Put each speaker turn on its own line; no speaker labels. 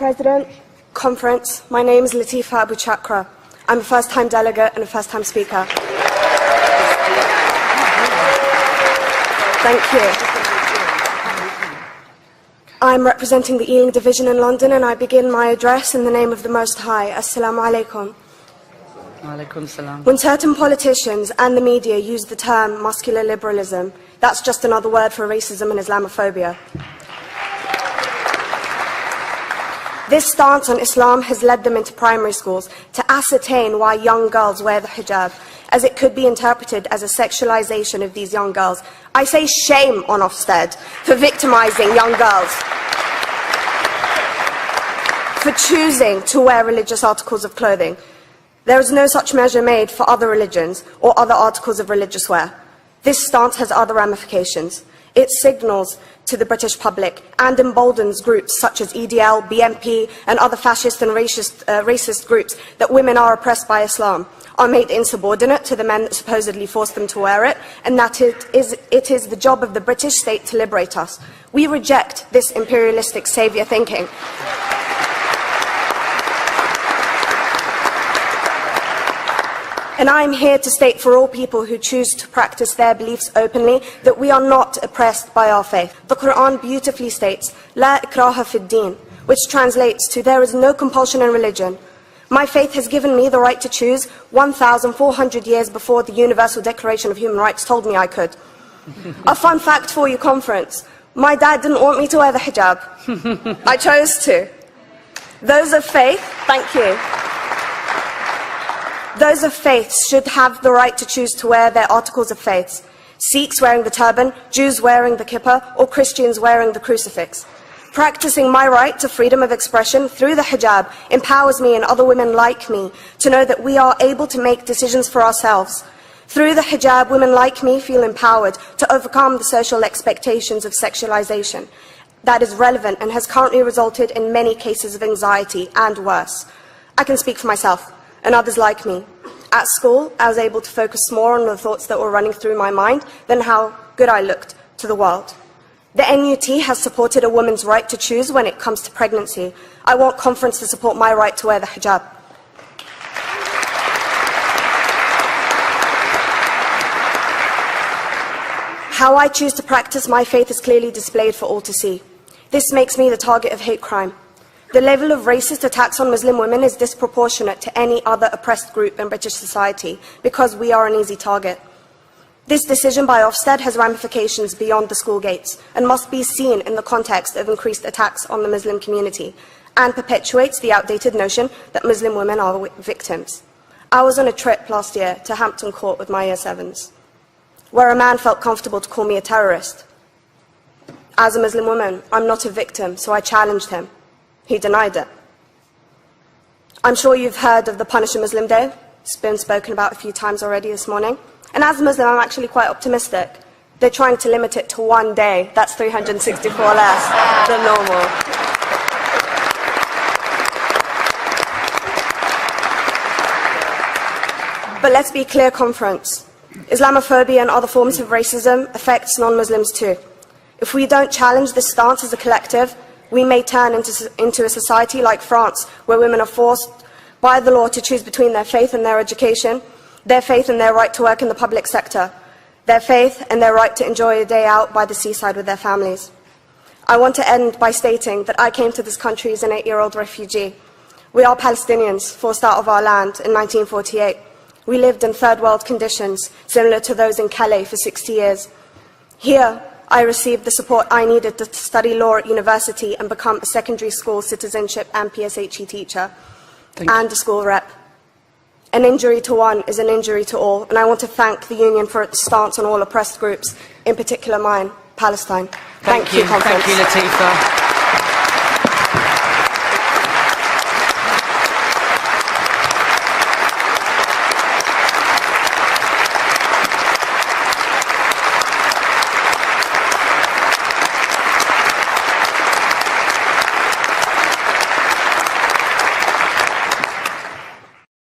President, Conference, my name is Latifa Abu Chakra. I'm a first-time delegate and a first-time speaker. Thank you. I'm representing the Ealing Division in London, and I begin my address in the name of the Most High. Assalamu alaikum.
Alaikum salam.
When certain politicians and the media use the term muscular liberalism, that's just another word for racism and Islamophobia. This stance on Islam has led them into primary schools to ascertain why young girls wear the hijab, as it could be interpreted as a sexualization of these young girls. I say shame on Ofsted for victimizing young girls, for choosing to wear religious articles of clothing. There is no such measure made for other religions or other articles of religious wear. This stance has other ramifications. It signals to the British public and emboldens groups such as EDL, BNP and other fascist and racist groups that women are oppressed by Islam, are made insubordinate to the men that supposedly forced them to wear it, and that it is the job of the British state to liberate us. We reject this imperialistic saviour thinking. And I am here to state for all people who choose to practice their beliefs openly that we are not oppressed by our faith. The Quran beautifully states, La ikraha fid din, which translates to, there is no compulsion in religion. My faith has given me the right to choose 1,400 years before the Universal Declaration of Human Rights told me I could. A fun fact for you, conference. My dad didn't want me to wear the hijab. I chose to. Those of faith, thank you. Those of faith should have the right to choose to wear their articles of faith. Sikhs wearing the turban, Jews wearing the kippah, or Christians wearing the crucifix. Practicing my right to freedom of expression through the hijab empowers me and other women like me to know that we are able to make decisions for ourselves. Through the hijab, women like me feel empowered to overcome the social expectations of sexualization that is relevant and has currently resulted in many cases of anxiety and worse. I can speak for myself and others like me. At school, I was able to focus more on the thoughts that were running through my mind than how good I looked to the world. The NUT has supported a woman's right to choose when it comes to pregnancy. I want conference to support my right to wear the hijab. How I choose to practice my faith is clearly displayed for all to see. This makes me the target of hate crime. The level of racist attacks on Muslim women is disproportionate to any other oppressed group in British society because we are an easy target. This decision by Ofsted has ramifications beyond the school gates and must be seen in the context of increased attacks on the Muslim community and perpetuates the outdated notion that Muslim women are victims. I was on a trip last year to Hampton Court with my Year 7s, where a man felt comfortable to call me a terrorist. As a Muslim woman, I'm not a victim, so I challenged him. He denied it. I'm sure you've heard of the Punish a Muslim Day. It's been spoken about a few times already this morning. And as a Muslim, I'm actually quite optimistic. They're trying to limit it to one day. That's 364 less than normal. But let's be clear, conference. Islamophobia and other forms of racism affects non-Muslims too. If we don't challenge this stance as a collective, we may turn into a society like France, where women are forced by the law to choose between their faith and their education, their faith and their right to work in the public sector, their faith and their right to enjoy a day out by the seaside with their families. I want to end by stating that I came to this country as an 8-year-old refugee. We are Palestinians, forced out of our land in 1948. We lived in third world conditions, similar to those in Calais for 60 years. Here, I received the support I needed to study law at university and become a secondary school citizenship and PSHE teacher and a school rep. An injury to one is an injury to all, and I want to thank the Union for its stance on all oppressed groups, in particular mine, Palestine. Thank you, conference.
Thank you, Latifa.